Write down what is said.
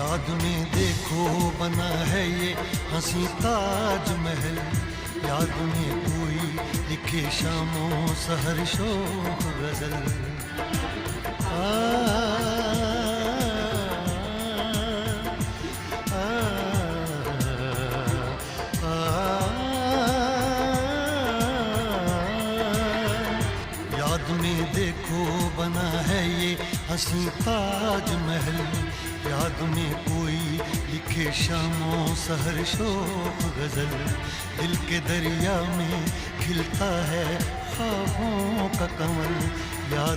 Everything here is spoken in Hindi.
याद में देखो बना है ये हंसी ताज महल, याद में कोई लिखे शामों सहर शोक गजल। याद में देखो बना है ये हंसी ताज महल, याद में कोई लिखे शामों सहर शोक गजल। दिल के दरिया में खिलता है ख्वाबों का कमल, याद